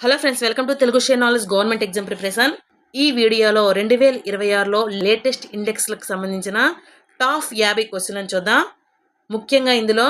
Hello friends, welcome to Telugu share knowledge government exam preparation. ఈ వీడియోలో 2026లో latest ఇండెక్స్లకు సంబంధించిన top 50 క్వశ్చన్లను చూద్దాం. ముఖ్యంగా ఇందులో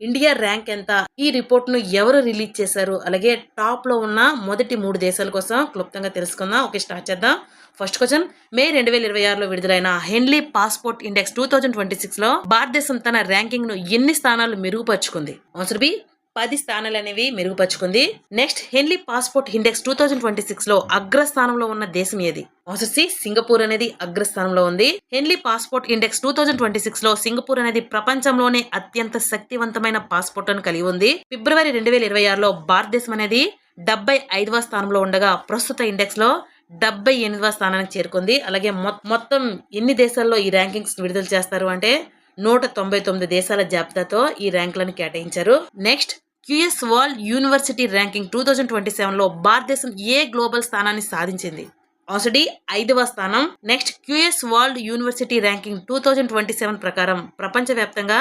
ఇండియా ర్యాంక్ ఎంత, ఈ రిపోర్ట్ను ఎవరు రిలీజ్ చేశారు, అలాగే టాప్లో ఉన్న మొదటి 3 దేశాల కోసం క్లుప్తంగా తెలుసుకుందాం. ఓకే, స్టార్ట్ చేద్దాం. ఫస్ట్ క్వశ్చన్, మే 2026లో విడుదలైన హెన్లీ పాస్పోర్ట్ ఇండెక్స్ 2026లో భారతదేశం తన ర్యాంకింగ్ను ఎన్ని స్థానాలు మెరుగుపరుచుకుంది? ఆన్సర్ బి, 10 స్థానాలు అనేవి మెరుగుపరుచుకుంది. నెక్స్ట్, హెన్లీ పాస్పోర్ట్ ఇండెక్స్ 2026లో అగ్రస్థానంలో ఉన్న దేశం ఏది? ఆన్సర్ సి, సింగపూర్ అనేది అగ్రస్థానంలో ఉంది. హెన్లీ పాస్పోర్ట్ ఇండెక్స్ 2026లో సింగపూర్ అనేది ప్రపంచంలోనే అత్యంత శక్తివంతమైన పాస్పోర్ట్ ను కలిగి ఉంది. ఫిబ్రవరి 2026లో భారతదేశం అనేది 75వ స్థానంలో ఉండగా ప్రస్తుత ఇండెక్స్ లో 78వ స్థానానికి చేరుకుంది. అలాగే మొత్తం ఎన్ని దేశాల్లో ఈ ర్యాంకింగ్స్ విడుదల చేస్తారు అంటే 199 దేశాల జాబితాతో ఈ ర్యాంకులను కేటాయించారు. Next, QS world university ranking 2027లో భారతదేశం ఏ గ్లోబల్ స్థానాన్ని సాధించింది? ఆన్సర్ డి, 5వ స్థానం. నెక్స్ట్, క్యూఎస్ వరల్డ్ యూనివర్సిటీ ర్యాంకింగ్ 2027 ప్రకారం ప్రపంచవ్యాప్తంగా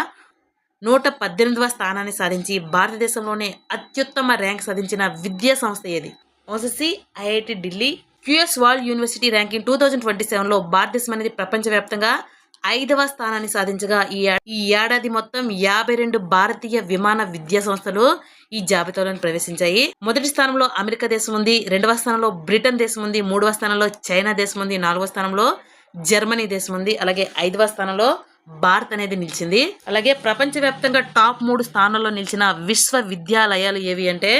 118వ స్థానాన్ని సాధించి భారతదేశంలోనే అత్యుత్తమ ర్యాంక్ సాధించిన విద్యా సంస్థ ఏది? Answer C, IIT Delhi. QS world university ranking 2027లో భారతదేశం అనేది ప్రపంచవ్యాప్తంగా 5వ స్థానాన్ని సాధించగా ఈ ఏడాది మొత్తం 52 భారతీయ విమాన విద్యా సంస్థలు ఈ జాబితాలో ప్రవేశించాయి. మొదటి స్థానంలో అమెరికా దేశం ఉంది, 2వ స్థానంలో బ్రిటన్ దేశం ఉంది, 3వ స్థానంలో చైనా దేశం ఉంది, 4వ స్థానంలో జర్మనీ దేశం ఉంది, అలాగే 5వ స్థానంలో భారత్ అనేది నిలిచింది. అలాగే ప్రపంచవ్యాప్తంగా టాప్ 3 స్థానాల్లో నిలిచిన విశ్వవిద్యాలయాలు ఏవి అంటే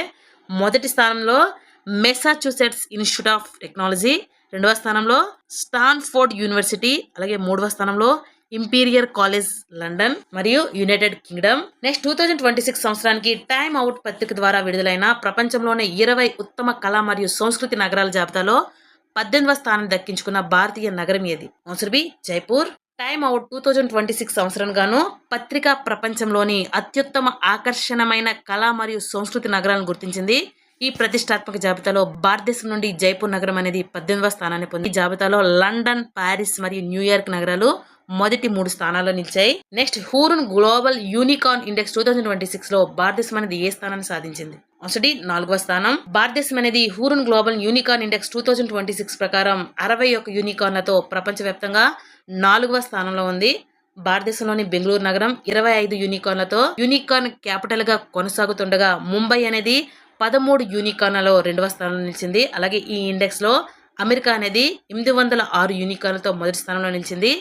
మొదటి స్థానంలో మెసాచ్యూసెట్స్ ఇన్స్టిట్యూట్ ఆఫ్ టెక్నాలజీ, 2వ స్థానంలో స్టాన్ఫోర్డ్ యూనివర్సిటీ, అలాగే 3వ స్థానంలో ఇంపీరియల్ కాలేజ్ లండన్ మరియు యునైటెడ్ కింగ్డమ్. నెక్స్ట్, 2026 సంవత్సరానికి టైమ్ అవుట్ పత్రిక ద్వారా విడుదలైన ప్రపంచంలోనే 20 ఉత్తమ కళ మరియు సంస్కృతి నగరాల జాబితాలో 18వ స్థానం దక్కించుకున్న భారతీయ నగరం ఏది? Answer B, Jaipur. Time out 2026 సంవత్సరం గాను పత్రిక ప్రపంచంలోని అత్యుత్తమ ఆకర్షణమైన కళ మరియు సంస్కృతి నగరాలను గుర్తించింది. ఈ ప్రతిష్టాత్మక జాబితాలో భారతదేశం నుండి జైపూర్ నగరం అనేది 18వ స్థానాన్ని పొంది. ఈ జాబితాలో లండన్, ప్యారిస్ మరియు న్యూయార్క్ నగరాలు మొదటి 3 స్థానాల్లో నిలిచాయి. నెక్స్ట్, హూరన్ గ్లోబల్ యూనికార్న్ ఇండెక్స్ 2026లో భారతదేశం అనేది ఏ స్థానాన్ని సాధించింది? ఆన్సర్ డి, 4వ స్థానం. భారతదేశం అనేది హూరన్ గ్లోబల్ యూనికార్న్ ఇండెక్స్ 2026 ప్రకారం 61 యూనికార్న్లతో ప్రపంచవ్యాప్తంగా 4వ స్థానంలో ఉంది. భారతదేశంలోని బెంగళూరు నగరం 25 యూనికార్న్లతో యూనికార్న్ క్యాపిటల్ గా కొనసాగుతుండగా ముంబై అనేది 13 యూనికార్న్లలో 2వ స్థానంలో నిలిచింది. అలాగే ఈ ఇండెక్స్ లో అమెరికా అనేది 806 యూనికార్న్లతో మొదటి స్థానంలో నిలిచింది.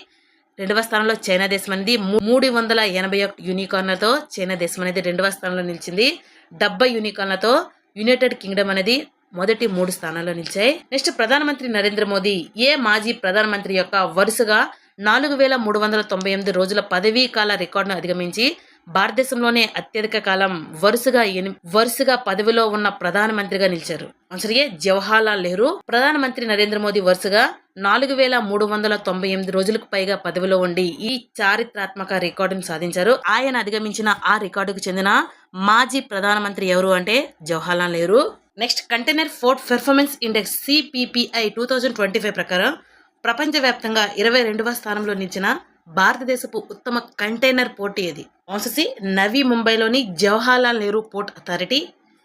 2వ స్థానంలో చైనా దేశం అనేది 381 యూనికార్న్లతో చైనా దేశం అనేది 2వ స్థానంలో నిలిచింది. 70 యూనికార్న్లతో యునైటెడ్ కింగ్డమ్ అనేది మొదటి 3 స్థానాల్లో నిలిచాయి. నెక్స్ట్, ప్రధానమంత్రి నరేంద్ర మోదీ ఏ మాజీ ప్రధానమంత్రి యొక్క వరుసగా 4398 రోజుల పదవీ కాల రికార్డును అధిగమించి భారతదేశంలోనే అత్యధిక కాలం వరుసగా పదవిలో ఉన్న ప్రధానమంత్రిగా నిలిచారు? ఆన్సర్ ఏ, జవహర్లాల్ నెహ్రూ. ప్రధానమంత్రి నరేంద్ర మోదీ వరుసగా 4398 రోజులకు పైగా పదవిలో ఉండి ఈ చారిత్రాత్మక రికార్డును సాధించారు. ఆయన అధిగమించిన ఆ రికార్డుకు చెందిన మాజీ ప్రధానమంత్రి ఎవరు అంటే Jawaharlal Nehru. Next, container port performance index CPPI 2025 ప్రకారం ప్రపంచవ్యాప్తంగా 22వ స్థానంలో నిలిచిన భారతదేశపు ఉత్తమ కంటైనర్ పోర్ట్ ఏది? ఆన్సర్ సి, నవీ ముంబైలోని జవహర్లాల్ నెహ్రూ పోర్ట్ అథారిటీ.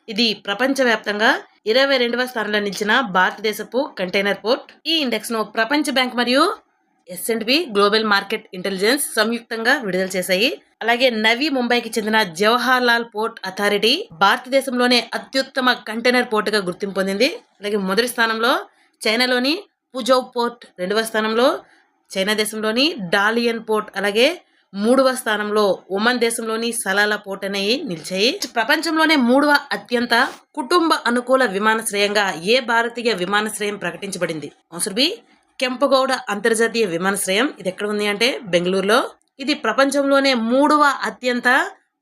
ఇది ప్రపంచవ్యాప్తంగా 22వ స్థానంలో నిలిచిన భారతదేశపు కంటైనర్ పోర్ట్. ఈ ఇండెక్స్ ను ప్రపంచ బ్యాంక్ మరియు S&P గ్లోబల్ మార్కెట్ ఇంటెలిజెన్స్ సంయుక్తంగా విడుదల చేశాయి. అలాగే నవీ ముంబైకి చెందిన జవహర్లాల్ పోర్ట్ అథారిటీ భారతదేశంలోనే అత్యుత్తమ కంటైనర్ పోర్ట్ గా గుర్తింపు పొందింది. అలాగే మొదటి స్థానంలో చైనాలోని పుజౌ పోర్ట్, 2వ స్థానంలో చైనా దేశంలోని డాలియన్ పోర్ట్, అలాగే 3వ స్థానంలో ఒమన్ దేశంలోని సలాలా పోర్ట్ అనేవి నిలిచాయి. ప్రపంచంలోనే 3వ అత్యంత కుటుంబ అనుకూల విమానాశ్రయంగా ఏ భారతీయ విమానాశ్రయం ప్రకటించబడింది? ఆన్సర్ బి, కెంపగౌడ అంతర్జాతీయ విమానాశ్రయం. ఇది ఎక్కడ ఉంది అంటే బెంగళూరులో. ఇది ప్రపంచంలోనే 3వ అత్యంత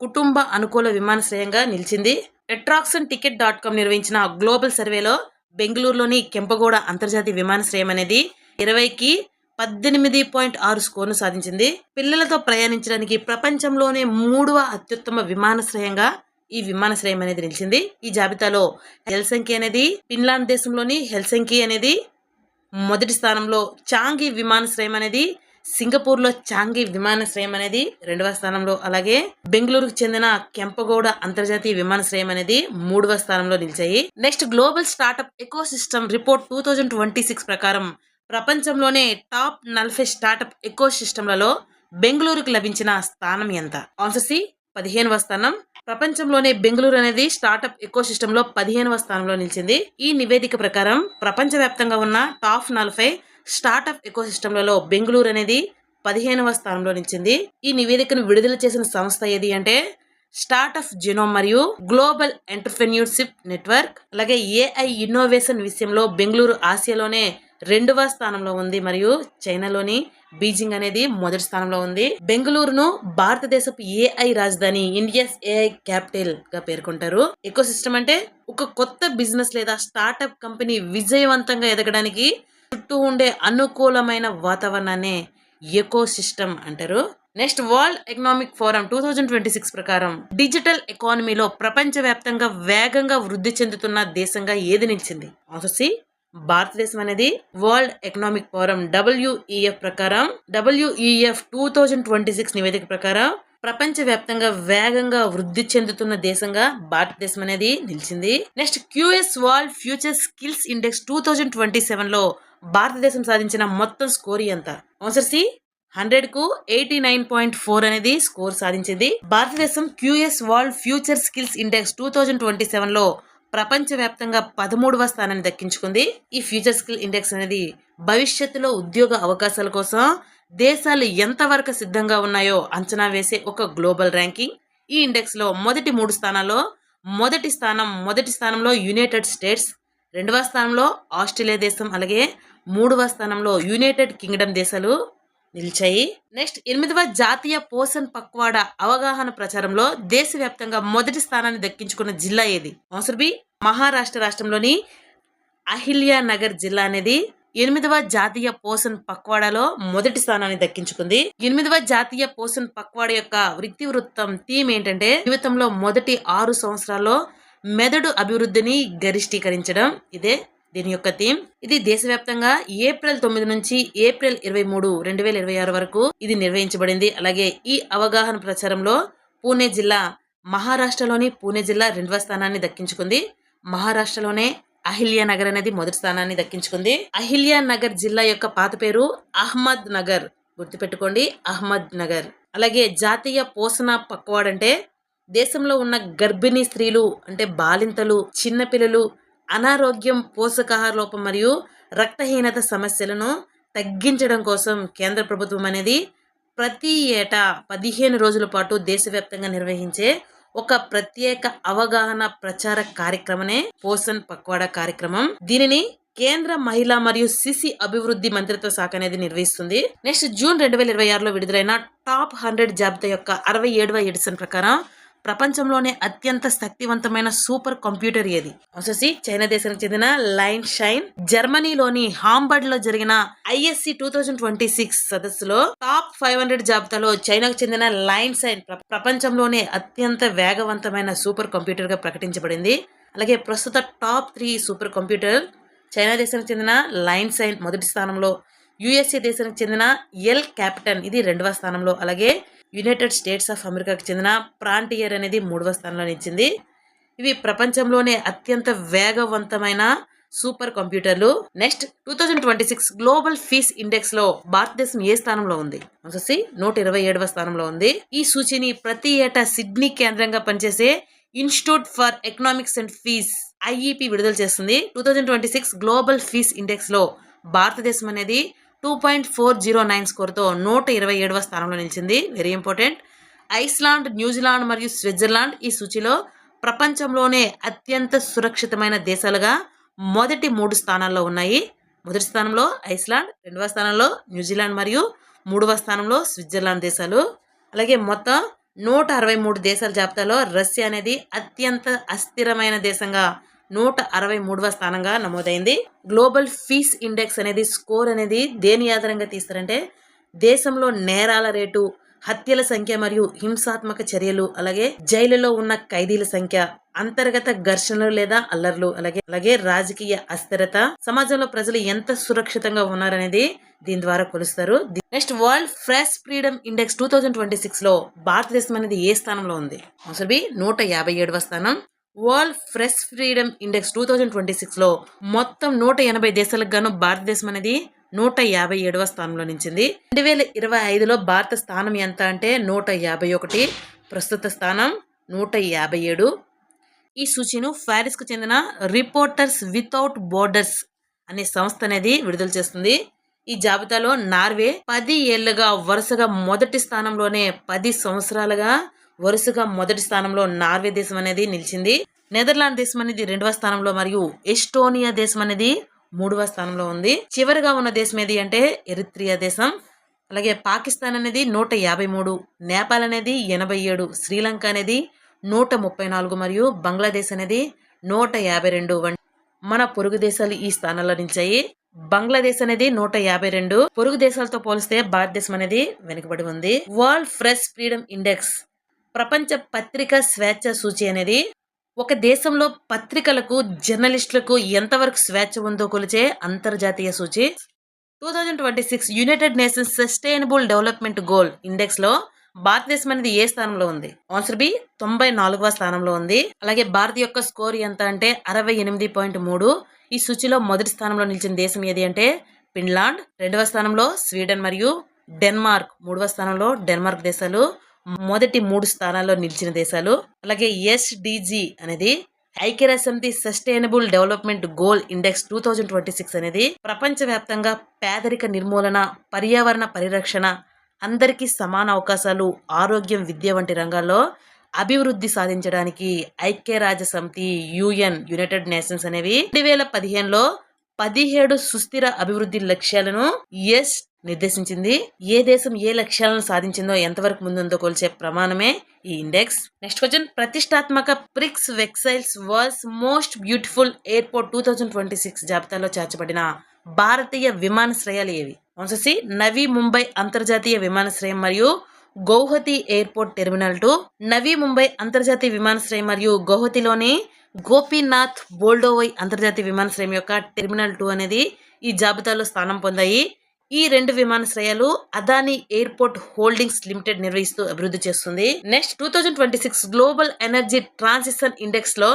కుటుంబ అనుకూల విమానాశ్రయంగా నిలిచింది. attractionticket.com నిర్వహించిన గ్లోబల్ సర్వేలో బెంగళూరులోని కెంపగౌడ అంతర్జాతీయ విమానాశ్రయం అనేది 20కి 18.6 స్కోర్ను సాధించింది. పిల్లలతో ప్రయాణించడానికి ప్రపంచంలోనే 3వ అత్యుత్తమ విమానాశ్రయంగా ఈ విమానాశ్రయం అనేది నిలిచింది. ఈ జాబితాలో హెల్సింకి అనేది ఫిన్లాండ్ దేశంలోని హెల్సింకి అనేది మొదటి స్థానంలో, చాంగి విమానాశ్రయం అనేది సింగపూర్లో చాంగి విమానాశ్రయం అనేది 2వ స్థానంలో, అలాగే బెంగళూరుకు చెందిన కెంపగౌడ అంతర్జాతీయ విమానాశ్రయం అనేది 3వ స్థానంలో నిలిచాయి. Next global startup ecosystem report 2026 ప్రకారం ప్రపంచంలోనే టాప్ 40 స్టార్టప్ ఎకోసిస్టమ్లలో బెంగళూరుకు లభించిన స్థానం ఎంత? ఆన్సర్ సి 15వ స్థానం. ప్రపంచంలోనే బెంగళూరు అనేది స్టార్టప్ ఎకోసిస్టమ్ లో 15వ స్థానంలో నిలిచింది. ఈ నివేదిక ప్రకారం ప్రపంచవ్యాప్తంగా ఉన్న టాప్ 40 స్టార్టప్ ఎకోసిస్టమ్లలో బెంగళూరు అనేది 15వ స్థానంలో నిలిచింది. ఈ నివేదికను విడుదల చేసిన సంస్థ ఏది అంటే స్టార్టప్ జినోమ్ మరియు గ్లోబల్ ఎంటర్ప్రెన్యూర్షిప్ నెట్వర్క్. అలాగే ఏఐ ఇన్నోవేషన్ విషయంలో బెంగళూరు ఆసియాలోనే 2వ స్థానంలో ఉంది మరియు చైనాలోని బీజింగ్ అనేది మొదటి స్థానంలో ఉంది. బెంగళూరును భారతదేశపు ఏఐ రాజధాని, ఇండియాస్ ఏఐ క్యాపిటల్ గా పేర్కొంటారు. ఎకోసిస్టమ్ అంటే ఒక కొత్త బిజినెస్ లేదా స్టార్టప్ కంపెనీ విజయవంతంగా ఎదగడానికి చుట్టూ ఉండే అనుకూలమైన వాతావరణాన్ని ఎకోసిస్టమ్ అంటారు. నెక్స్ట్ వరల్డ్ ఎకనామిక్ ఫోరం 2026 ప్రకారం డిజిటల్ ఎకానమీలో ప్రపంచవ్యాప్తంగా వేగంగా వృద్ధి చెందుతున్న దేశంగా ఏది నిలిచింది? ఆన్సర్ సి భారతదేశం అనేది వరల్డ్ ఎకనామిక్ ఫోరం WEF ప్రకారం WEF 2026 నివేదిక ప్రకారం ప్రపంచవ్యాప్తంగా వేగంగా వృద్ధి చెందుతున్న దేశంగా భారతదేశం అనేది నిలిచింది. Next QS world future skills index 2027 లో భారతదేశం సాధించిన మొత్తం స్కోర్ ఎంత? ఆన్సర్ సి 100కు 89.4 అనేది స్కోర్ సాధించింది. భారతదేశం QS world future skills index 2027 లో ప్రపంచవ్యాప్తంగా 13వ స్థానాన్ని దక్కించుకుంది. ఈ ఫ్యూచర్ స్కిల్ ఇండెక్స్ అనేది భవిష్యత్తులో ఉద్యోగ అవకాశాల కోసం దేశాలు ఎంతవరకు సిద్ధంగా ఉన్నాయో అంచనా వేసే ఒక గ్లోబల్ ర్యాంకింగ్. ఈ ఇండెక్స్ లో మొదటి 3 స్థానాల్లో మొదటి స్థానంలో యునైటెడ్ స్టేట్స్, 2వ స్థానంలో ఆస్ట్రేలియా దేశం, అలాగే 3వ స్థానంలో యునైటెడ్ కింగ్డమ్ దేశాలు నిలిచాయి. నెక్స్ట్ 8వ జాతీయ పోషణ్ పక్వాడా అవగాహన ప్రచారంలో దేశవ్యాప్తంగా మొదటి స్థానాన్ని దక్కించుకున్న జిల్లా ఏది? ఆన్సర్ బి మహారాష్ట్ర రాష్ట్రంలోని అహిల్యా నగర్ జిల్లా అనేది 8వ జాతీయ పోషణ్ పక్వాడాలో మొదటి స్థానాన్ని దక్కించుకుంది. 8వ జాతీయ పోషణ్ పక్వాడా యొక్క వృత్తం థీమ్ ఏంటంటే జీవితంలో మొదటి 6 సంవత్సరాల్లో మెదడు అభివృద్ధిని గరిష్టీకరించడం. ఇదే దీని యొక్క థీమ్. ఇది దేశవ్యాప్తంగా ఏప్రిల్ 9 నుంచి ఏప్రిల్ 23, 2026 వరకు ఇది నిర్వహించబడింది. అలాగే ఈ అవగాహన ప్రచారంలో పూణే జిల్లా, మహారాష్ట్రలోని పూణే జిల్లా 2వ స్థానాన్ని దక్కించుకుంది. మహారాష్ట్రలోనే అహిల్యా నగర్ అనేది మొదటి స్థానాన్ని దక్కించుకుంది. అహిల్యా నగర్ జిల్లా యొక్క పాత పేరు అహ్మద్ నగర్, గుర్తుపెట్టుకోండి, అహ్మద్ నగర్. అలాగే జాతీయ పోషణ పక్వాడ్ అంటే దేశంలో ఉన్న గర్భిణీ స్త్రీలు అంటే బాలింతలు, చిన్నపిల్లలు అనారోగ్యం, పోషకాహార లోపం మరియు రక్తహీనత సమస్యలను తగ్గించడం కోసం కేంద్ర ప్రభుత్వం అనేది ప్రతి ఏటా 15 రోజుల పాటు దేశవ్యాప్తంగా నిర్వహించే ఒక ప్రత్యేక అవగాహన ప్రచార కార్యక్రమమే పోషణ్ పక్వాడా కార్యక్రమం. దీనిని కేంద్ర మహిళా మరియు శిశు అభివృద్ధి మంత్రిత్వ శాఖ అనేది నిర్వహిస్తుంది. నెక్స్ట్ జూన్ 2026లో విడుదలైన టాప్ 100 జాబితా యొక్క 67వ ఎడిషన్ ప్రకారం ప్రపంచంలోనే అత్యంత శక్తివంతమైన సూపర్ కంప్యూటర్ ఏది? ఆన్సర్ చైనా దేశానికి చెందిన లైన్ షైన్. జర్మనీలోని హాంబర్గ్ లో జరిగిన ISC 2026 సదస్సులో టాప్ 500 జాబితాలో చైనాకు చెందిన లైన్ షైన్ ప్రపంచంలోనే అత్యంత వేగవంతమైన సూపర్ కంప్యూటర్ గా ప్రకటించబడింది. అలాగే ప్రస్తుత టాప్ 3 సూపర్ కంప్యూటర్ చైనా దేశానికి చెందిన లైన్ షైన్ మొదటి స్థానంలో, USA దేశానికి చెందిన ఎల్ క్యాపిటన్ ఇది 2వ స్థానంలో, అలాగే యునైటెడ్ స్టేట్స్ ఆఫ్ అమెరికాకు చెందిన ప్రాంటియర్ అనేది 3వ స్థానంలో నిలిచింది. ఇవి ప్రపంచంలోనే అత్యంత వేగవంతమైన సూపర్ కంప్యూటర్లు. నెక్స్ట్ 2026 గ్లోబల్ పీస్ ఇండెక్స్ లో భారతదేశం ఏ స్థానంలో ఉంది? ఆన్సర్ 127వ స్థానంలో ఉంది. ఈ సూచిని ప్రతి ఏటా సిడ్నీ కేంద్రంగా పనిచేసే Institute for Economics and Peace IEP విడుదల చేస్తుంది. 2026 గ్లోబల్ పీస్ ఇండెక్స్ లో భారతదేశం అనేది 2.409 స్కోర్తో 127వ స్థానంలో నిలిచింది. Very important. ఐస్లాండ్, న్యూజిలాండ్ మరియు స్విట్జర్లాండ్ ఈ సూచిలో ప్రపంచంలోనే అత్యంత సురక్షితమైన దేశాలుగా మొదటి 3 స్థానాల్లో ఉన్నాయి. మొదటి స్థానంలో ఐస్లాండ్, 2వ స్థానంలో న్యూజిలాండ్ మరియు 3వ స్థానంలో స్విట్జర్లాండ్ దేశాలు. అలాగే మొత్తం 163 దేశాల జాబితాలో రష్యా అనేది అత్యంత అస్థిరమైన దేశంగా 163వ స్థానంగా నమోదైంది. గ్లోబల్ పీస్ ఇండెక్స్ అనేది స్కోర్ అనేది దేని ఆధారంగా తీస్తారంటే దేశంలో నేరాల రేటు, హత్యల సంఖ్య మరియు హింసాత్మక చర్యలు, అలాగే జైలులో ఉన్న ఖైదీల సంఖ్య, అంతర్గత ఘర్షణలు లేదా అల్లర్లు, అలాగే రాజకీయ అస్థిరత, సమాజంలో ప్రజలు ఎంత సురక్షితంగా ఉన్నారనేది దీని ద్వారా కొలుస్తారు. Next world press freedom index 2026 లో భారతదేశం అనేది ఏ స్థానంలో ఉంది? ఆన్సర్ బి 157వ స్థానం. వరల్డ్ ప్రెస్ ఫ్రీడమ్ ఇండెక్స్ 2026 లో మొత్తం 180 దేశాలకు గాను భారతదేశం అనేది 157వ స్థానంలో నిలిచింది. 2025లో భారత స్థానం ఎంత అంటే 151, ప్రస్తుత స్థానం 157. ఈ సూచీను ప్యారిస్ కు చెందిన రిపోర్టర్స్ వితౌట్ బోర్డర్స్ అనే సంస్థ అనేది విడుదల చేస్తుంది. ఈ జాబితాలో నార్వే 10 ఏళ్లుగా వరుసగా మొదటి స్థానంలోనే 10 సంవత్సరాలుగా వరుసగా మొదటి స్థానంలో నార్వే దేశం అనేది నిలిచింది. నెదర్లాండ్ దేశం అనేది 2వ స్థానంలో మరియు ఎస్టోనియా దేశం అనేది 3వ స్థానంలో ఉంది. చివరిగా ఉన్న దేశం ఏది అంటే ఎరిత్రియా దేశం. అలాగే పాకిస్తాన్ అనేది 153, నేపాల్ అనేది 87, శ్రీలంక అనేది 134 మరియు బంగ్లాదేశ్ అనేది 152 మన పొరుగు దేశాలు ఈ స్థానాల్లో నిలిచాయి. బంగ్లాదేశ్ అనేది 152. పొరుగు దేశాలతో పోలిస్తే భారతదేశం అనేది వెనుకబడి ఉంది. వరల్డ్ ప్రెస్ ఫ్రీడమ్ ఇండెక్స్ ప్రపంచ పత్రికా స్వేచ్ఛ సూచి అనేది ఒక దేశంలో పత్రికలకు, జర్నలిస్టులకు ఎంతవరకు స్వేచ్ఛ ఉందో కొలిచే అంతర్జాతీయ సూచి. 2026 United nations sustainable development goal index లో భారతదేశం అనేది ఏ స్థానంలో ఉంది? ఆన్సర్ బి 94వ స్థానంలో ఉంది. అలాగే భారత్ యొక్క స్కోర్ ఎంత అంటే 68.3. ఈ సూచిలో మొదటి స్థానంలో నిలిచిన దేశం ఏది అంటే ఫిన్లాండ్, 2వ స్థానంలో స్వీడన్ మరియు డెన్మార్క్, 3వ స్థానంలో డెన్మార్క్ దేశాలు మొదటి 3 స్థానాల్లో నిలిచిన దేశాలు. అలాగే ఎస్డిజి అనేది ఐక్యరాజ్యసమితి సస్టైనబుల్ డెవలప్మెంట్ గోల్ ఇండెక్స్ 2026 అనేది ప్రపంచవ్యాప్తంగా పేదరిక నిర్మూలన, పర్యావరణ పరిరక్షణ, అందరికీ సమాన అవకాశాలు, ఆరోగ్యం, విద్య వంటి రంగాల్లో అభివృద్ధి సాధించడానికి ఐక్యరాజ్యసమితి యునైటెడ్ నేషన్స్ అనేవి 2015లో 17 సుస్థిర అభివృద్ధి లక్ష్యాలను నిర్దేశించింది. ఏ దేశం ఏ లక్ష్యాలను సాధించిందో, ఎంతవరకు ముందుందో కొలిచే ప్రమాణమే ఈ ఇండెక్స్. నెక్స్ట్ క్వశ్చన్, ప్రతిష్టాత్మక Prix Versailles world's most beautiful airport 2026 జాబితాలో చేర్చబడిన భారతీయ విమానాశ్రయాలు ఏవి? ఆన్సర్ సి నవీ ముంబై అంతర్జాతీయ విమానాశ్రయం మరియు గౌహతి ఎయిర్పోర్ట్ టెర్మినల్ 2. నవీ ముంబై అంతర్జాతీయ విమానాశ్రయం మరియు గౌహతిలోని గోపీనాథ్ బోల్డోవై అంతర్జాతీయ విమానాశ్రయం యొక్క టెర్మినల్ 2 అనేది ఈ జాబితాలో స్థానం పొందాయి. ఈ 2 విమానాశ్రయాలు అదానీ ఎయిర్పోర్ట్ హోల్డింగ్స్ లిమిటెడ్ నిర్వహిస్తూ అభివృద్ధి చేస్తుంది. Next 2026 global energy transition index లో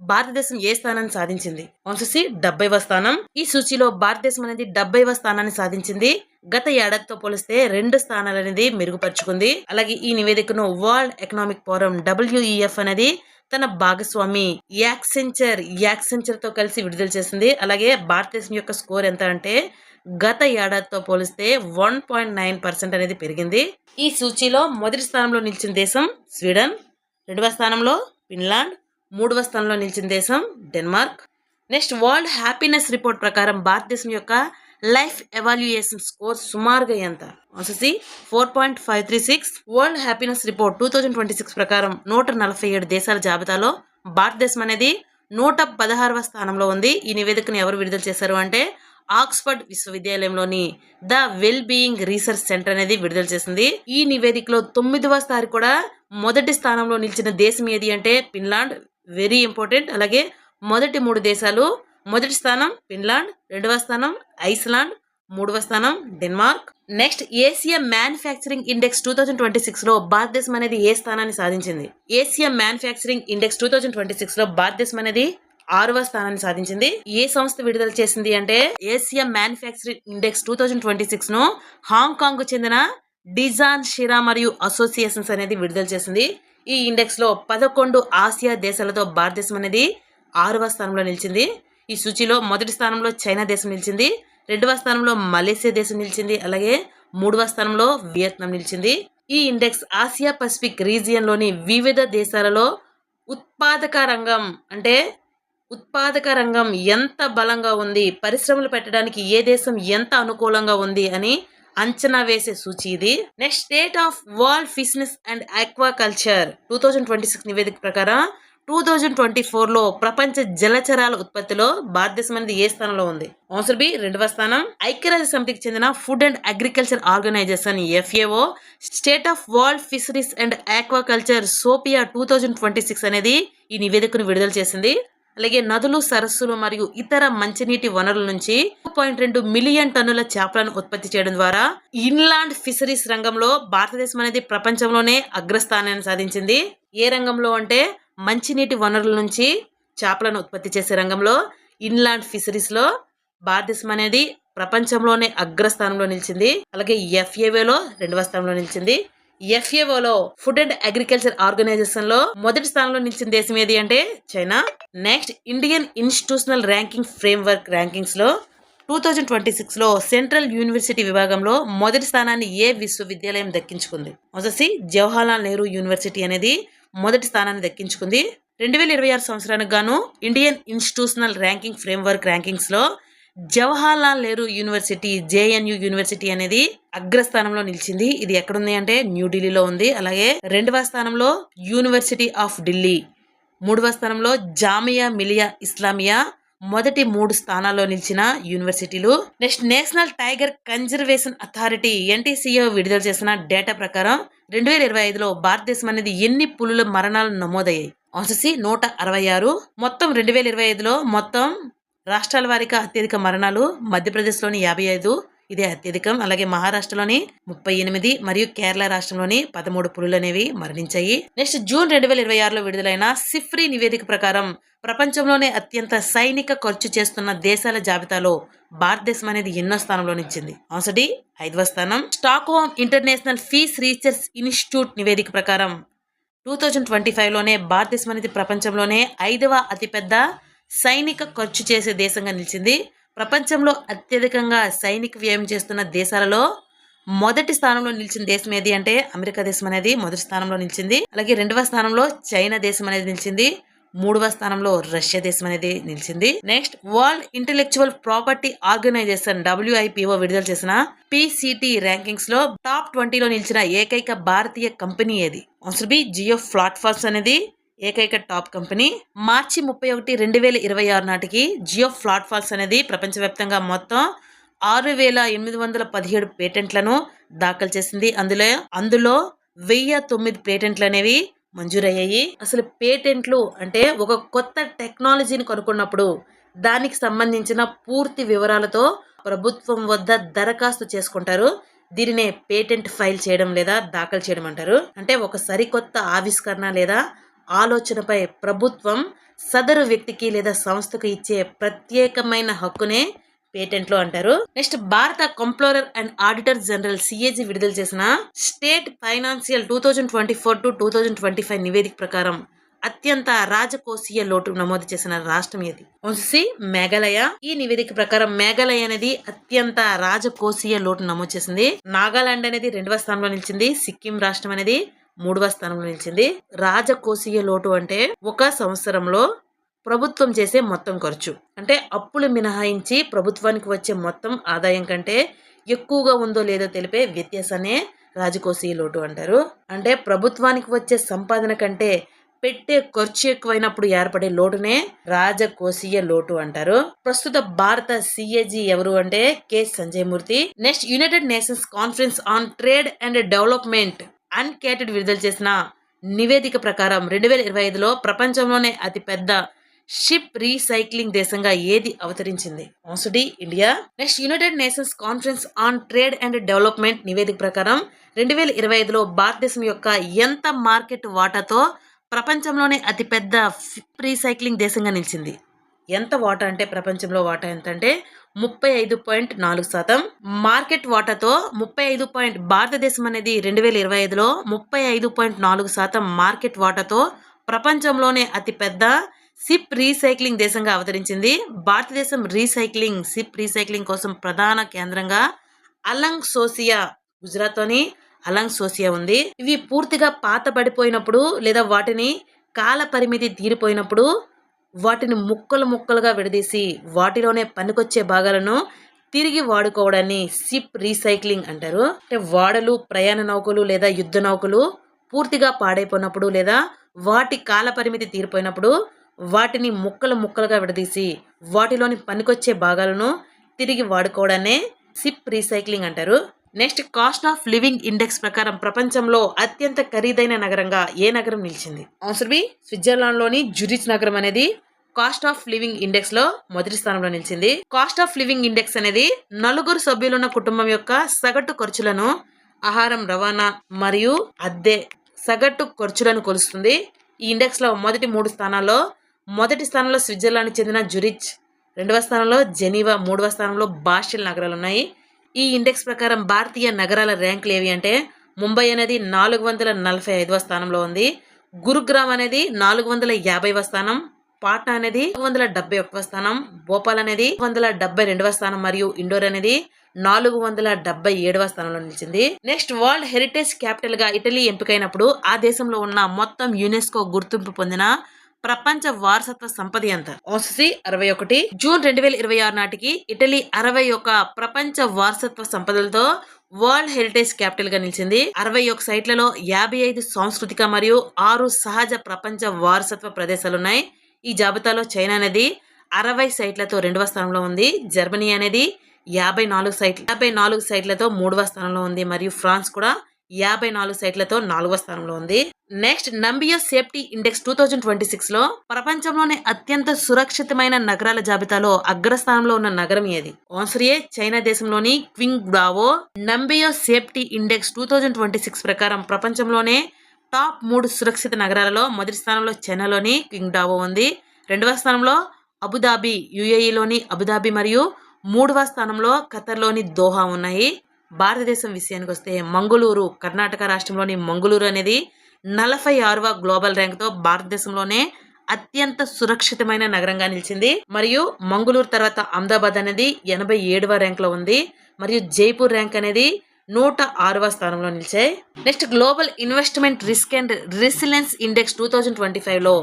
భారతదేశం ఏ స్థానాన్ని సాధించింది? ఆన్సర్ సి 70వ స్థానం. ఈ సూచీలో భారతదేశం అనేది 70వ స్థానాన్ని సాధించింది. గత ఏడాదితో పోలిస్తే 2 స్థానాలు అనేది మెరుగుపరుచుకుంది. అలాగే ఈ నివేదికను వరల్డ్ ఎకనామిక్ ఫోరం WEF అనేది తన భాగస్వామి యాక్సెంచర్ తో కలిసి విడుదల చేసింది. అలాగే భారతదేశం యొక్క స్కోర్ ఎంత అంటే గత ఏడాదితో పోలిస్తే 1.9% అనేది పెరిగింది. ఈ సూచీలో మొదటి స్థానంలో నిలిచిన దేశం స్వీడన్, 2వ స్థానంలో ఫిన్లాండ్, 3వ స్థానంలో నిలిచిన దేశం Denmark. Next World Happiness Report ప్రకారం భారతదేశం యొక్క లైఫ్ ఎవాల్యుయేషన్ స్కోర్ సుమారుగా ఎంత? Answer C 4.536. World Happiness Report 2026 ప్రకారం 147 దేశాల జాబితాలో భారతదేశం అనేది 116వ స్థానంలో ఉంది. ఈ నివేదికను ఎవరు విడుదల చేశారు అంటే ఆక్స్ఫర్డ్ విశ్వవిద్యాలయంలోని the well being research centre అనేది విడుదల చేసింది. ఈ నివేదికలో 9వ సారి కూడా మొదటి స్థానంలో నిలిచిన దేశం ఏది అంటే ఫిన్లాండ్, వెరీ ఇంపార్టెంట్. అలాగే మొదటి 3 దేశాలు, మొదటి స్థానం ఫిన్లాండ్, 2వ స్థానం ఐస్లాండ్, 3వ స్థానం Denmark. Next Asia manufacturing index 2026 లో భారతదేశం అనేది ఏ స్థానాన్ని సాధించింది? ఏసియా మ్యానుఫ్యాక్చరింగ్ ఇండెక్స్ 2026 లో భారతదేశం అనేది 6వ స్థానాన్ని సాధించింది. ఏ సంస్థ విడుదల చేసింది అంటే ఏసియా మ్యానుఫ్యాక్చరింగ్ ఇండెక్స్ 2026 ను హాంకాంగ్ కు చెందిన డిజాన్ షిరా మరియు అసోసియేషన్స్ అనేది విడుదల చేసింది. ఈ ఇండెక్స్ లో 11 ఆసియా దేశాలతో భారతదేశం అనేది 6వ స్థానంలో నిలిచింది. ఈ సూచీలో మొదటి స్థానంలో చైనా దేశం నిలిచింది, 2వ స్థానంలో మలేసియా దేశం నిలిచింది, అలాగే 3వ స్థానంలో వియత్నాం నిలిచింది. ఈ ఇండెక్స్ ఆసియా పసిఫిక్ రీజియన్ లోని వివిధ దేశాలలో ఉత్పాదక రంగం ఎంత బలంగా ఉంది, పరిశ్రమలు పెట్టడానికి ఏ దేశం ఎంత అనుకూలంగా ఉంది అని అంచనా వేసే సూచి ఇది. Next state of world fisheries and aquaculture 2026 నివేదిక ప్రకారం 2024లో ప్రపంచ జలచరాల ఉత్పత్తిలో భారతదేశం అనేది ఏ స్థానంలో ఉంది? ఆన్సర్ బి రెండవ స్థానం. ఐక్యరాజ్య సమితికి చెందిన food and agriculture organization FAO state of world fisheries and aquaculture SOFIA 2026 అనేది ఈ నివేదికను విడుదల చేసింది. అలాగే నదులు, సరస్సులు మరియు ఇతర మంచినీటి వనరుల నుంచి 2.2 మిలియన్ టన్నుల చేపలను ఉత్పత్తి చేయడం ద్వారా ఇన్లాండ్ ఫిషరీస్ రంగంలో భారతదేశం అనేది ప్రపంచంలోనే అగ్రస్థానాన్ని సాధించింది. ఏ రంగంలో అంటే మంచినీటి వనరుల నుంచి చేపలను ఉత్పత్తి చేసే రంగంలో ఇన్లాండ్ ఫిషరీస్ లో భారతదేశం అనేది ప్రపంచంలోనే అగ్రస్థానంలో నిలిచింది. అలాగే FAOలో రెండవ స్థానంలో నిలిచింది. FAOలో ఫుడ్ అండ్ అగ్రికల్చర్ ఆర్గనైజేషన్ లో మొదటి స్థానంలో నిలిచిన దేశం ఏది అంటే China. Next Indian institutional ranking framework rankings లో 2026లో సెంట్రల్ యూనివర్సిటీ విభాగంలో మొదటి స్థానాన్ని ఏ విశ్వవిద్యాలయం దక్కించుకుంది? మొదటి జవహర్లాల్ నెహ్రూ యూనివర్సిటీ అనేది మొదటి స్థానాన్ని దక్కించుకుంది. 2026 సంవత్సరానికి గాను Indian institutional ranking framework rankings లో Jawaharlal Nehru university JNU university అనేది అగ్రస్థానంలో నిలిచింది. ఇది ఎక్కడుంది అంటే న్యూఢిల్లీలో ఉంది. అలాగే రెండవ స్థానంలో యూనివర్సిటీ ఆఫ్ ఢిల్లీ, మూడవ స్థానంలో జామియా మిలియా ఇస్లామియా మొదటి 3 స్థానాల్లో నిలిచిన యూనివర్సిటీలు. Next national tiger conservation authority NTCA విడుదల చేసిన డేటా ప్రకారం 2025లో భారతదేశం అనేది ఎన్ని పులుల మరణాలు నమోదయ్యాయి? Answer C 166. మొత్తం 2025లో మొత్తం రాష్ట్రాల వారీగా అత్యధిక మరణాలు మధ్యప్రదేశ్లోని 55, ఇదే అత్యధికం. అలాగే మహారాష్ట్రలోని 38 మరియు కేరళ రాష్ట్రంలోని 13 పులులు అనేవి మరణించాయి. నెక్స్ట్ జూన్ 2026లో విడుదలైన సిఫ్రీ నివేదిక ప్రకారం ప్రపంచంలోనే అత్యంత సైనిక ఖర్చు చేస్తున్న దేశాల జాబితాలో భారతదేశం అనేది ఎన్నో స్థానంలో నిలిచింది? ఆన్సర్ డి 5వ స్థానం. Stockholm International Peace Research Institute నివేదిక ప్రకారం 2025లోనే భారతదేశం అనేది ప్రపంచంలోనే 5వ అతిపెద్ద సైనిక ఖర్చు చేసే దేశంగా నిలిచింది. ప్రపంచంలో అత్యధికంగా సైనిక వ్యయం చేస్తున్న దేశాలలో మొదటి స్థానంలో నిలిచిన దేశం ఏది అంటే అమెరికా దేశం అనేది మొదటి స్థానంలో నిలిచింది. అలాగే రెండవ స్థానంలో చైనా దేశం అనేది నిలిచింది. మూడవ స్థానంలో రష్యా దేశం అనేది నిలిచింది. Next World Intellectual Property Organization WIPO విడుదల చేసిన PCT ర్యాంకింగ్స్ లో టాప్ 20లో నిలిచిన ఏకైక భారతీయ కంపెనీ ఏది? ఆన్సర్ బి జియో ప్లాట్ఫామ్స్ అనేది ఏకైక టాప్ కంపెనీ. మార్చి 31, 2026 నాటికి జియో ప్లాట్ఫామ్స్ అనేది ప్రపంచవ్యాప్తంగా మొత్తం 6,817 పేటెంట్లను దాఖలు చేసింది. అందులో 1009 పేటెంట్లు అనేవి మంజూరయ్యాయి. అసలు పేటెంట్లు అంటే ఒక కొత్త టెక్నాలజీని కనుక్కున్నప్పుడు దానికి సంబంధించిన పూర్తి వివరాలతో ప్రభుత్వం వద్ద దరఖాస్తు చేసుకుంటారు. దీనినే పేటెంట్ ఫైల్ చేయడం లేదా దాఖలు చేయడం అంటారు. అంటే ఒక సరికొత్త ఆవిష్కరణ లేదా ఆలోచనపై ప్రభుత్వం సదరు వ్యక్తికి లేదా సంస్థకు ఇచ్చే ప్రత్యేకమైన హక్కునే పేటెంట్లు అంటారు. నెక్స్ట్ భారత comptroller and auditor general CAG విడుదల చేసిన స్టేట్ ఫైనాన్షియల్ 2024 to 2025 నివేదిక ప్రకారం అత్యంత రాజకోశీయ లోటు నమోదు చేసిన రాష్ట్రం ఏది? సి మేఘాలయ. ఈ నివేదిక ప్రకారం మేఘాలయ అనేది అత్యంత రాజకోశీయ లోటు నమోదు చేసింది. నాగాలాండ్ అనేది 2వ స్థానంలో నిలిచింది. సిక్కిం రాష్ట్రం అనేది 3వ స్థానంలో నిలిచింది. రాజకోశీయ లోటు అంటే ఒక సంవత్సరంలో ప్రభుత్వం చేసే మొత్తం ఖర్చు, అంటే అప్పులు మినహాయించి ప్రభుత్వానికి వచ్చే మొత్తం ఆదాయం కంటే ఎక్కువగా ఉందో లేదో తెలిపే వ్యత్యాసాన్ని రాజకోశీయ లోటు అంటారు. అంటే ప్రభుత్వానికి వచ్చే సంపాదన కంటే పెట్టే ఖర్చు ఎక్కువైనప్పుడు ఏర్పడే లోటునే రాజకోశీయ లోటు అంటారు. ప్రస్తుత భారత CAG ఎవరు అంటే K. Sanjay Murthy. Next United Nations conference on trade and development UNCTAD విడుదల చేసిన నివేదిక ప్రకారం 2025లో ప్రపంచంలోనే అతిపెద్ద షిప్ రీసైక్లింగ్ దేశంగా ఏది అవతరించింది? Answer D India. Next United Nations conference on trade and Development నివేదిక ప్రకారం 2025లో భారతదేశం యొక్క ఎంత మార్కెట్ వాటాతో ప్రపంచంలోనే అతిపెద్ద షిప్ రీసైక్లింగ్ దేశంగా నిలిచింది? ఎంత వాటా అంటే ప్రపంచంలో వాటా ఎంత అంటే 35.4%. మార్కెట్ వాటాతో 35 భారతదేశం అనేది 2025లో 35.4% మార్కెట్ వాటాతో ప్రపంచంలోనే అతిపెద్ద షిప్ రీసైక్లింగ్ దేశంగా అవతరించింది. భారతదేశం షిప్ రీసైక్లింగ్ కోసం ప్రధాన కేంద్రంగా అలంగ్ సోసియా, గుజరాత్లోని అలంగ్ సోసియా ఉంది. ఇవి పూర్తిగా పాత పడిపోయినప్పుడు లేదా వాటిని కాల పరిమితి తీరిపోయినప్పుడు వాటిని ముక్కలుగా విడదీసి వాటిలోనే పనికొచ్చే భాగాలను తిరిగి వాడుకోవడాన్ని షిప్ రీసైక్లింగ్ అంటారు. అంటే వాడలు, ప్రయాణ నౌకలు లేదా యుద్ధ నౌకలు పూర్తిగా పాడైపోయినప్పుడు లేదా వాటి కాల పరిమితి తీరిపోయినప్పుడు వాటిని ముక్కలు ముక్కలుగా విడదీసి వాటిలోని పనికొచ్చే భాగాలను తిరిగి వాడుకోవడాన్నే సిప్ రీసైక్లింగ్ అంటారు. Next, cost of living index ప్రకారం ప్రపంచంలో అత్యంత ఖరీదైన నగరంగా ఏ నగరం నిలిచింది? ఆన్సర్ బి, స్విట్జర్లాండ్లోని జురిచ్ నగరం అనేది కాస్ట్ ఆఫ్ లివింగ్ ఇండెక్స్ లో మొదటి స్థానంలో నిలిచింది. కాస్ట్ ఆఫ్ లివింగ్ ఇండెక్స్ అనేది నలుగురు సభ్యులున్న కుటుంబం యొక్క సగటు ఖర్చులను, ఆహారం, రవాణా మరియు అద్దె సగటు ఖర్చులను కొలుస్తుంది. ఈ ఇండెక్స్ లో మొదటి స్థానంలో స్విట్జర్లాండ్ చెందిన జురిచ్, రెండవ స్థానంలో జెనీవా, మూడవ స్థానంలో బాస్టిల్ నగరాలు ఉన్నాయి. ఈ ఇండెక్స్ ప్రకారం భారతీయ నగరాల ర్యాంకులు ఏవి అంటే ముంబై అనేది 445వ స్థానంలో ఉంది, గురుగ్రామ్ అనేది 450వ స్థానం, పాట్నా అనేది 471వ స్థానం, భోపాల్ అనేది 472వ స్థానం మరియు ఇండోర్ అనేది 477వ స్థానంలో నిలిచింది. నెక్స్ట్, వరల్డ్ హెరిటేజ్ క్యాపిటల్ గా ఇటలీ ఎంపికైనప్పుడు ఆ దేశంలో ఉన్న మొత్తం యునెస్కో గుర్తింపు పొందిన ప్రపంచ వారసత్వ సంపద ఎంత? ఆన్సర్ 61. జూన్ 2026 నాటికి ఇటలీ 61 ప్రపంచ వారసత్వ సంపదలతో వరల్డ్ హెరిటేజ్ క్యాపిటల్ గా నిలిచింది. 61 సైట్లలో 55 సాంస్కృతిక మరియు 6 సహజ ప్రపంచ వారసత్వ ప్రదేశాలున్నాయి. ఈ జాబితాలో చైనా అనేది 60 సైట్లతో 2వ స్థానంలో ఉంది, జర్మనీ అనేది 54 సైట్లతో 3వ స్థానంలో ఉంది మరియు ఫ్రాన్స్ కూడా 54 సైట్లతో 4వ స్థానంలో ఉంది. నెక్స్ట్, నంబియో సేఫ్టీ ఇండెక్స్ 2026 లో ప్రపంచంలోనే అత్యంత సురక్షితమైన నగరాల జాబితాలో అగ్రస్థానంలో ఉన్న నగరం ఏది? ఆన్సర్ ఏ, చైనా దేశంలోని క్వింగ్డావో. నంబియో సేఫ్టీ ఇండెక్స్ 2026 ప్రకారం ప్రపంచంలోనే టాప్ 3 సురక్షిత నగరాలలో మొదటి స్థానంలో చైనాలోని క్వింగ్డావో ఉంది, రెండవ స్థానంలో అబుదాబి, యుఏఈలోని అబుదాబి మరియు మూడవ స్థానంలో ఖతర్లోని దోహా ఉన్నాయి. భారతదేశం విషయానికి వస్తే మంగళూరు, కర్ణాటక రాష్ట్రంలోని మంగళూరు అనేది 46వ గ్లోబల్ ర్యాంక్తో భారతదేశంలోనే అత్యంత సురక్షితమైన నగరంగా నిలిచింది మరియు మంగళూరు తర్వాత అహ్మదాబాద్ అనేది 87వ ర్యాంక్ లో ఉంది మరియు జైపూర్ ర్యాంక్ అనేది 106వ స్థానంలో నిలిచాయి. Next, Global Investment Risk and Resilience Index 2025 లో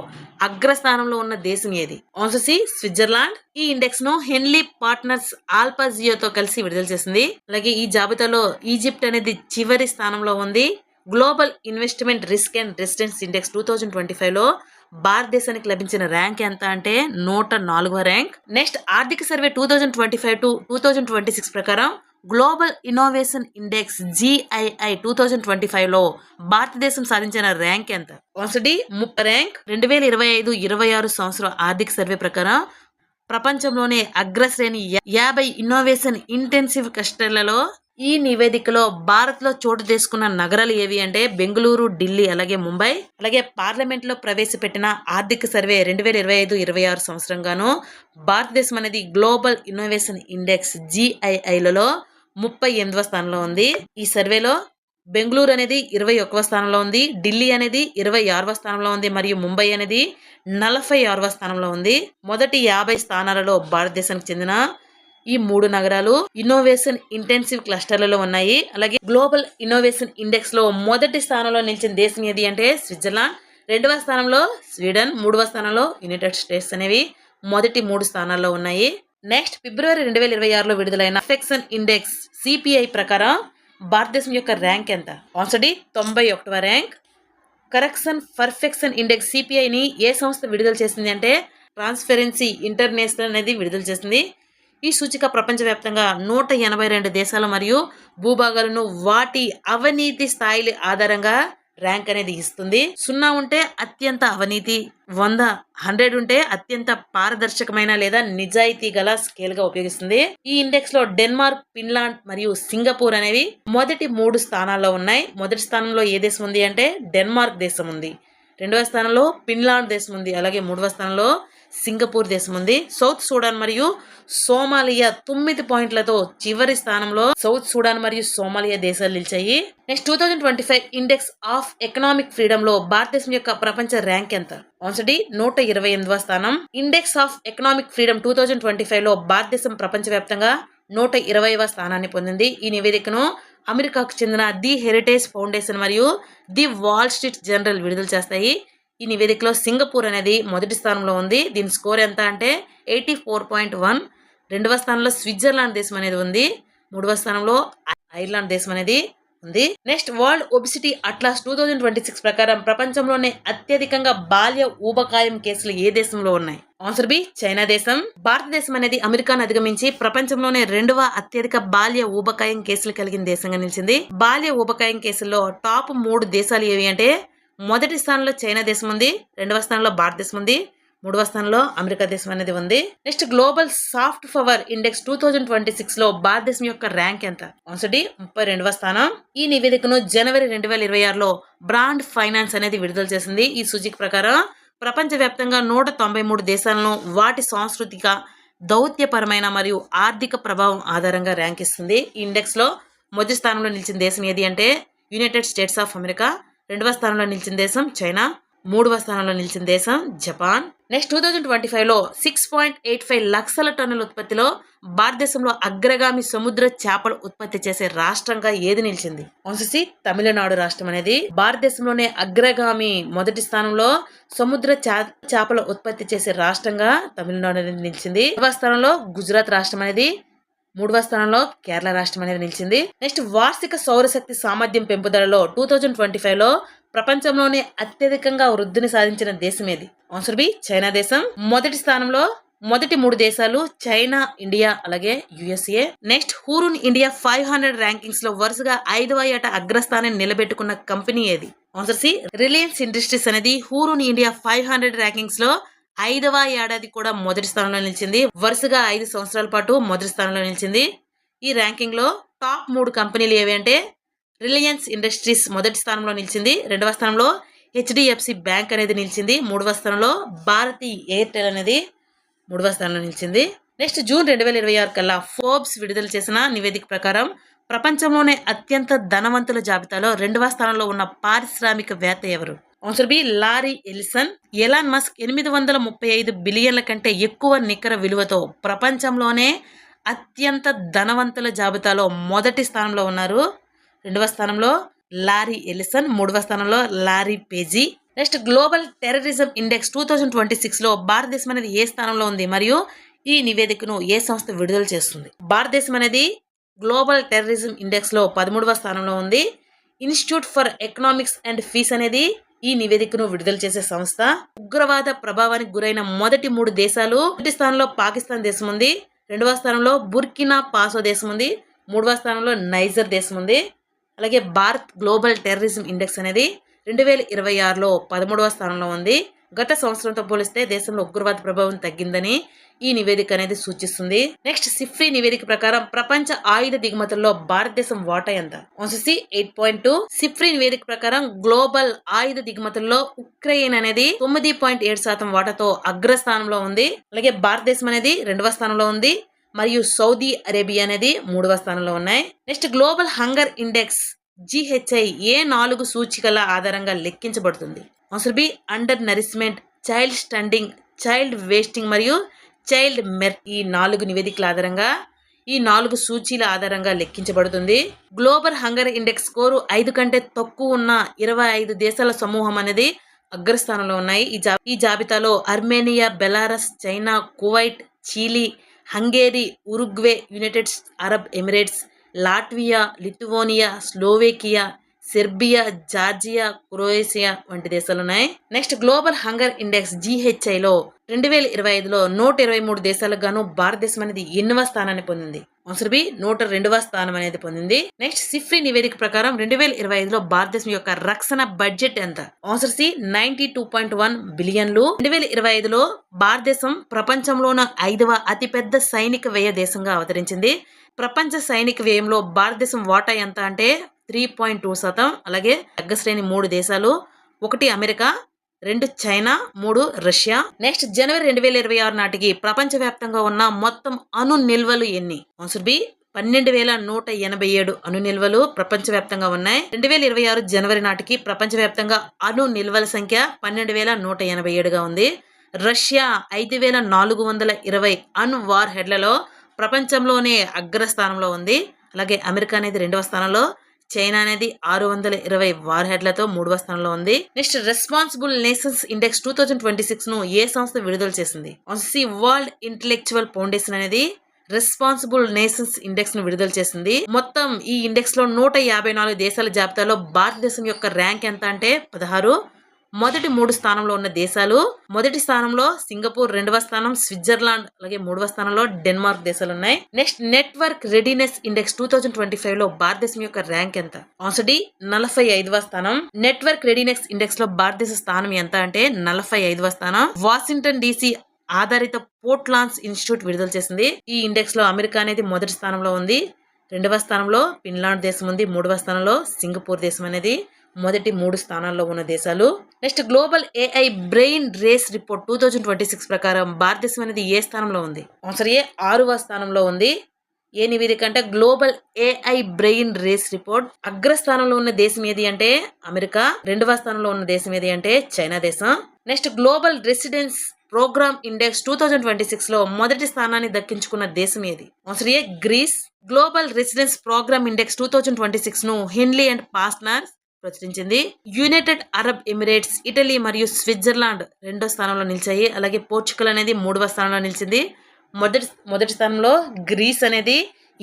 అగ్రస్థానంలో ఉన్న దేశం ఏది? Answer C, Switzerland. ఈ ఇండెక్స్ ను హెన్లీ పార్ట్నర్స్ ఆల్పాజియోతో కలిసి విడుదల చేసింది. అలాగే ఈ జాబితాలో ఈజిప్ట్ అనేది చివరి స్థానంలో ఉంది. Global Investment Risk and residence index 2025 లో భారతదేశానికి లభించిన ర్యాంక్ ఎంత అంటే 104వ ర్యాంక్. నెక్స్ట్, ఆర్థిక సర్వే 2025 to 2026 ప్రకారం గ్లోబల్ ఇన్నోవేషన్ ఇండెక్స్ GII 2025 లో భారతదేశం సాధించిన ర్యాంక్ ఎంత? Answer D, 30 rank. 2025-26 సంవత్సరం ఆర్థిక సర్వే ప్రకారం ప్రపంచంలోనే అగ్రశ్రేణి 50 ఇన్నోవేషన్ ఇంటెన్సివ్ క్లస్టర్లలో ఈ నివేదికలో భారత్ లో చోటు చేసుకున్న నగరాలు ఏవి అంటే బెంగళూరు, ఢిల్లీ అలాగే ముంబై. అలాగే పార్లమెంట్ లో ప్రవేశపెట్టిన ఆర్థిక సర్వే 2025-26 సంవత్సరం గాను భారతదేశం అనేది గ్లోబల్ ఇన్నోవేషన్ ఇండెక్స్ GIIలలో 38వ స్థానంలో ఉంది. ఈ సర్వేలో బెంగళూరు అనేది 21వ స్థానంలో ఉంది, ఢిల్లీ అనేది 26వ స్థానంలో ఉంది మరియు ముంబై అనేది 46వ స్థానంలో ఉంది. మొదటి 50 స్థానాలలో భారతదేశానికి చెందిన ఈ 3 నగరాలు ఇన్నోవేషన్ ఇంటెన్సివ్ క్లస్టర్లలో ఉన్నాయి. అలాగే గ్లోబల్ ఇన్నోవేషన్ ఇండెక్స్ లో మొదటి స్థానంలో నిలిచిన దేశం ఏది అంటే స్విట్జర్లాండ్, రెండవ స్థానంలో స్వీడన్, మూడవ స్థానంలో యునైటెడ్ స్టేట్స్ అనేవి మొదటి 3 స్థానాల్లో ఉన్నాయి. నెక్స్ట్, ఫిబ్రవరి 2026 లో విడుదలైన పర్ఫెక్షన్ ఇండెక్స్ CPI ప్రకారం భారతదేశం యొక్క ర్యాంక్ ఎంత? ఆన్సర్ డి, 91వ rank. Corruption perception index CPI ని ఏ సంస్థ విడుదల చేసింది అంటే ట్రాన్స్పరెన్సీ ఇంటర్నేషనల్ అనేది విడుదల చేసింది. ఈ సూచిక ప్రపంచవ్యాప్తంగా 182 దేశాలు మరియు భూభాగాలను వాటి అవినీతి స్థాయిల ఆధారంగా ర్యాంక్ అనేది ఇస్తుంది. 0 ఉంటే అత్యంత అవినీతి, 100 ఉంటే అత్యంత పారదర్శకమైన లేదా నిజాయితీ గల స్కేల్ గా ఉపయోగిస్తుంది. ఈ ఇండెక్స్ లో డెన్మార్క్, ఫిన్లాండ్ మరియు సింగపూర్ అనేవి మొదటి 3 స్థానాల్లో ఉన్నాయి. మొదటి స్థానంలో ఏ దేశం ఉంది అంటే డెన్మార్క్ దేశం ఉంది, రెండవ స్థానంలో ఫిన్లాండ్ దేశం ఉంది, అలాగే మూడవ స్థానంలో సింగపూర్ దేశం ఉంది. సౌత్ సూడాన్ మరియు సోమాలియా 9 పాయింట్లతో చివరి స్థానంలో సౌత్ సూడాన్ మరియు సోమాలియా దేశాలు నిలిచాయి. Next, 2025 index of economic freedom లో భారతదేశం యొక్క ప్రపంచ ర్యాంక్ ఎంత? ఆన్సర్ డి, 128వ స్థానం. ఇండెక్స్ ఆఫ్ ఎకనామిక్ ఫ్రీడమ్ 2025 లో భారతదేశం ప్రపంచవ్యాప్తంగా 120వ స్థానాన్ని పొందింది. ఈ నివేదికను అమెరికాకు చెందిన ది హెరిటేజ్ ఫౌండేషన్ మరియు ది వాల్ స్ట్రీట్ జర్నల్ విడుదల చేస్తాయి. ఈ నివేదికలో సింగపూర్ అనేది మొదటి స్థానంలో ఉంది. దీని స్కోర్ ఎంత అంటే 84.1. రెండవ స్థానంలో స్విట్జర్లాండ్ దేశం అనేది ఉంది. మూడవ స్థానంలో ఐర్లాండ్ దేశం అనేది ఉంది. నెక్స్ట్ వరల్డ్ ఒబిసిటీ అట్లాస్ 2026 ప్రకారం ప్రపంచంలోనే అత్యధికంగా బాల్య ఊబకాయం కేసులు ఏ దేశంలో ఉన్నాయి? ఆన్సర్ బి చైనా దేశం. భారతదేశం అనేది అమెరికాను అధిగమించి ప్రపంచంలోనే 2వ అత్యధిక బాల్య ఊబకాయం కేసులు కలిగిన దేశంగా నిలిచింది. బాల్య ఊబకాయం కేసుల్లో టాప్ 3 దేశాలు ఏవి అంటే మొదటి స్థానంలో చైనా దేశం ఉంది, 2వ స్థానంలో భారతదేశం ఉంది, 3వ స్థానంలో అమెరికా దేశం అనేది ఉంది. Next global soft power index 2026 లో భారతదేశం యొక్క ర్యాంక్ ఎంత? ఆన్సర్ డి 32వ స్థానం. ఈ నివేదికను జనవరి 2026లో బ్రాండ్ ఫైనాన్స్ అనేది విడుదల చేసింది. ఈ సూచిక ప్రకారం ప్రపంచవ్యాప్తంగా 193 దేశాలను వాటి సాంస్కృతిక, దౌత్యపరమైన మరియు ఆర్థిక ప్రభావం ఆధారంగా ర్యాంక్ ఇస్తుంది. ఈ ఇండెక్స్ లో మొదటి స్థానంలో నిలిచిన దేశం ఏది అంటే యునైటెడ్ స్టేట్స్ ఆఫ్ అమెరికా, 2వ స్థానంలో నిలిచిన దేశం చైనా, 3వ స్థానంలో నిలిచిన దేశం జపాన్. నెక్స్ట్ 2025లో 6.85 లక్షల టన్నుల ఉత్పత్తిలో భారతదేశంలో అగ్రగామి సముద్ర చేపల ఉత్పత్తి చేసే రాష్ట్రంగా ఏది నిలిచింది? ఆన్సర్ సి తమిళనాడు రాష్ట్రం అనేది భారతదేశంలోనే అగ్రగామి మొదటి స్థానంలో సముద్ర చేపల ఉత్పత్తి చేసే రాష్ట్రంగా తమిళనాడు అనేది నిలిచింది. 2వ స్థానంలో గుజరాత్ రాష్ట్రం అనేది, 3వ స్థానంలో కేరళ రాష్ట్రం అనేది నిలిచింది. నెక్స్ట్ వార్షిక సౌరశక్తి సామర్థ్యం పెంపుదలలో 2025లో ప్రపంచంలోనే అత్యధికంగా వృద్ధిని సాధించిన దేశం ఏది? ఆన్సర్ బి చైనా దేశం. మొదటి స్థానంలో మొదటి 3 దేశాలు చైనా, ఇండియా అలాగే యుఎస్ఏ. నెక్స్ట్ హూరున్ ఇండియా 500 ర్యాంకింగ్స్ లో వరుసగా 5వ ఏట అగ్రస్థానాన్ని నిలబెట్టుకున్న కంపెనీ ఏది? ఆన్సర్ సి రిలయన్స్ ఇండస్ట్రీస్ అనేది హూరున్ ఇండియా 500 ర్యాంకింగ్స్ లో 5వ ఏడాది కూడా మొదటి స్థానంలో నిలిచింది. వరుసగా 5 సంవత్సరాల పాటు మొదటి స్థానంలో నిలిచింది. ఈ ర్యాంకింగ్ లో టాప్ 3 కంపెనీలు ఏవి అంటే రిలయన్స్ ఇండస్ట్రీస్ మొదటి స్థానంలో నిలిచింది, 2వ స్థానంలో హెచ్డిఎఫ్సి బ్యాంక్ అనేది నిలిచింది, 3వ స్థానంలో భారతీ ఎయిర్టెల్ అనేది 3వ స్థానంలో నిలిచింది. నెక్స్ట్ జూన్ 2026 కల్లా ఫోర్బ్స్ విడుదల చేసిన నివేదిక ప్రకారం ప్రపంచంలోనే అత్యంత ధనవంతుల జాబితాలో 2వ స్థానంలో ఉన్న పారిశ్రామికవేత్త ఎవరు? Answer B Larry Ellison. Elon Musk 835 బిలియన్ల కంటే ఎక్కువ నికర విలువతో ప్రపంచంలోనే అత్యంత ధనవంతుల జాబితాలో మొదటి స్థానంలో ఉన్నారు. 2వ స్థానంలో లారీ ఎలిసన్, 3వ స్థానంలో Larry Page. Next global terrorism index 2026లో భారతదేశం అనేది ఏ స్థానంలో ఉంది మరియు ఈ నివేదికను ఏ సంస్థ విడుదల చేస్తుంది? భారతదేశం అనేది గ్లోబల్ టెర్రరిజం ఇండెక్స్ లో 13వ స్థానంలో ఉంది. Institute for Economics and Peace అనేది ఈ నివేదికను విడుదల చేసే సంస్థ. ఉగ్రవాద ప్రభావానికి గురైన మొదటి 3 దేశాలు, మొదటి స్థానంలో పాకిస్తాన్ దేశం ఉంది, 2వ స్థానంలో బుర్కినా పాసో దేశం ఉంది, 3వ స్థానంలో నైజర్ దేశం ఉంది. అలాగే భారత్ గ్లోబల్ టెర్రరిజం ఇండెక్స్ అనేది 2026లో 13వ స్థానంలో ఉంది. గత సంవత్సరంతో పోలిస్తే దేశంలో ఉగ్రవాద ప్రభావం తగ్గిందని ఈ నివేదిక అనేది సూచిస్తుంది. నెక్స్ట్ సిఫ్రీ నివేదిక ప్రకారం ప్రపంచ ఆయుధ దిగుమతుల్లో భారతదేశం వాటా ఎంత? Answer C 8.2. సిఫ్రీ నివేదిక ప్రకారం గ్లోబల్ ఆయుధ దిగుమతుల్లో ఉక్రెయిన్ అనేది 9.7% వాటాతో అగ్రస్థానంలో ఉంది. అలాగే భారతదేశం అనేది 2వ స్థానంలో ఉంది మరియు సౌదీ అరేబియా అనేది 3వ స్థానంలో ఉన్నాయి. Next global hunger index GHI ఏ 4 సూచికల ఆధారంగా లెక్కించబడుతుంది? Answer B undernourishment, child stunting, child wasting మరియు చైల్డ్ మెర్ట్. ఈ 4 నివేదికల ఆధారంగా, ఈ 4 సూచీల ఆధారంగా లెక్కించబడుతుంది. గ్లోబల్ హంగర్ ఇండెక్స్ స్కోరు 5 కంటే తక్కువ ఉన్న 25 దేశాల సమూహం అనేది అగ్రస్థానంలో ఉన్నాయి. ఈ జాబితాలో Armenia, Belarus, China, Kuwait, Chile, Hungary, Uruguay, United Arab Emirates, Latvia, Lithuania, Slovakia, Serbia, Georgia, Croatia వంటి దేశాలు ఉన్నాయి. నెక్స్ట్ గ్లోబల్ హంగర్ ఇండెక్స్ GHIలో 2025లో 123 దేశాలకు గాను భారతదేశం అనేది ఎన్నవ స్థానాన్ని పొందింది? ఆన్సర్ బి 102వ స్థానం అనేది పొందింది. నెక్స్ట్ సిఫ్రీ నివేదిక ప్రకారం 2025లో భారతదేశం యొక్క రక్షణ బడ్జెట్ ఎంత? Answer C 92.1 బిలియన్లు. 2025లో భారతదేశం ప్రపంచంలోన 5వ అతిపెద్ద సైనిక వ్యయ దేశంగా అవతరించింది. ప్రపంచ సైనిక వ్యయంలో భారతదేశం వాటా ఎంత అంటే 3.2%. అలాగే అగ్రశ్రేణి 3 దేశాలు, 1 అమెరికా, 2 చైనా, 3 రష్యా. నెక్స్ట్ జనవరి 2026 నాటికి ప్రపంచవ్యాప్తంగా ఉన్న మొత్తం అణు నిల్వలు ఎన్ని? ఆన్సర్ బి 12,187 అణు నిల్వలు ప్రపంచవ్యాప్తంగా ఉన్నాయి. 2026 జనవరి నాటికి ప్రపంచవ్యాప్తంగా అణు నిల్వల సంఖ్య 12,187గా ఉంది. రష్యా 5,420 అణు వార్ హెడ్లలో ప్రపంచంలోనే అగ్రస్థానంలో ఉంది. అలాగే అమెరికా అనేది 2వ స్థానంలో, చైనా అనేది 620 వార్ హెడ్లతో 3వ స్థానంలో ఉంది. నెక్స్ట్ రెస్పాన్సిబుల్ నేషన్స్ ఇండెక్స్ 2026 ను ఏ సంస్థ విడుదల చేసింది? Answer C World Intellectual Foundation అనేది రెస్పాన్సిబుల్ నేషన్స్ ఇండెక్స్ ను విడుదల చేసింది. మొత్తం ఈ ఇండెక్స్ లో 154 దేశాల జాబితాలో భారతదేశం యొక్క ర్యాంక్ ఎంత అంటే 16. మొదటి 3 స్థానంలో ఉన్న దేశాలు, మొదటి స్థానంలో సింగపూర్, రెండవ స్థానం స్విట్జర్లాండ్, అలాగే మూడవ స్థానంలో డెన్మార్క్ దేశాలు ఉన్నాయి. నెక్స్ట్ నెట్వర్క్ రెడీనెస్ ఇండెక్స్ 2025 లో భారతదేశం యొక్క ర్యాంక్ ఎంత? ఆన్సర్ డి 45వ స్థానం. నెట్వర్క్ రెడీనెస్ ఇండెక్స్ లో భారతదేశ స్థానం ఎంత అంటే 45వ స్థానం. వాషింగ్టన్ DC ఆధారిత పోర్ట్ లాన్స్ ఇన్స్టిట్యూట్ విడుదల చేసింది. ఈ ఇండెక్స్ లో అమెరికా అనేది మొదటి స్థానంలో ఉంది, రెండవ స్థానంలో ఫిన్లాండ్ దేశం ఉంది, మూడవ స్థానంలో సింగపూర్ దేశం అనేది మొదటి 3 స్థానాల్లో ఉన్న దేశాలు. Next Global AI Brain Race Report 2026 ప్రకారం భారతదేశం అనేది ఏ స్థానంలో ఉంది? ఆన్సర్ ఏ 6వ స్థానంలో ఉంది. ఏ నివేదిక అంటే Global AI Brain Race Report. అగ్రస్థానంలో ఉన్న దేశం ఏది అంటే అమెరికా, రెండవ స్థానంలో ఉన్న దేశం ఏది అంటే చైనా దేశం. Next global residence program index 2026 లో మొదటి స్థానాన్ని దక్కించుకున్న దేశం ఏది? Answer A Greece. Global residence program index 2026 ను హెన్లీ అండ్ పాస్నర్ ప్రచురించింది. యునైటెడ్ అరబ్ ఎమిరేట్స్, ఇటలీ మరియు స్విట్జర్లాండ్ రెండో స్థానంలో నిలిచాయి. అలాగే పోర్చుగల్ అనేది 3వ స్థానంలో నిలిచింది. మొదటి స్థానంలో గ్రీస్ అనేది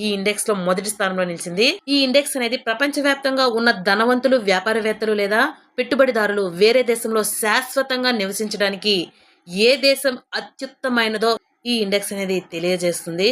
ఈ ఇండెక్స్ లో మొదటి స్థానంలో నిలిచింది. ఈ ఇండెక్స్ అనేది ప్రపంచవ్యాప్తంగా ఉన్న ధనవంతులు, వ్యాపారవేత్తలు లేదా పెట్టుబడిదారులు వేరే దేశంలో శాశ్వతంగా నివసించడానికి ఏ దేశం అత్యుత్తమైనదో ఈ ఇండెక్స్ అనేది తెలియజేస్తుంది.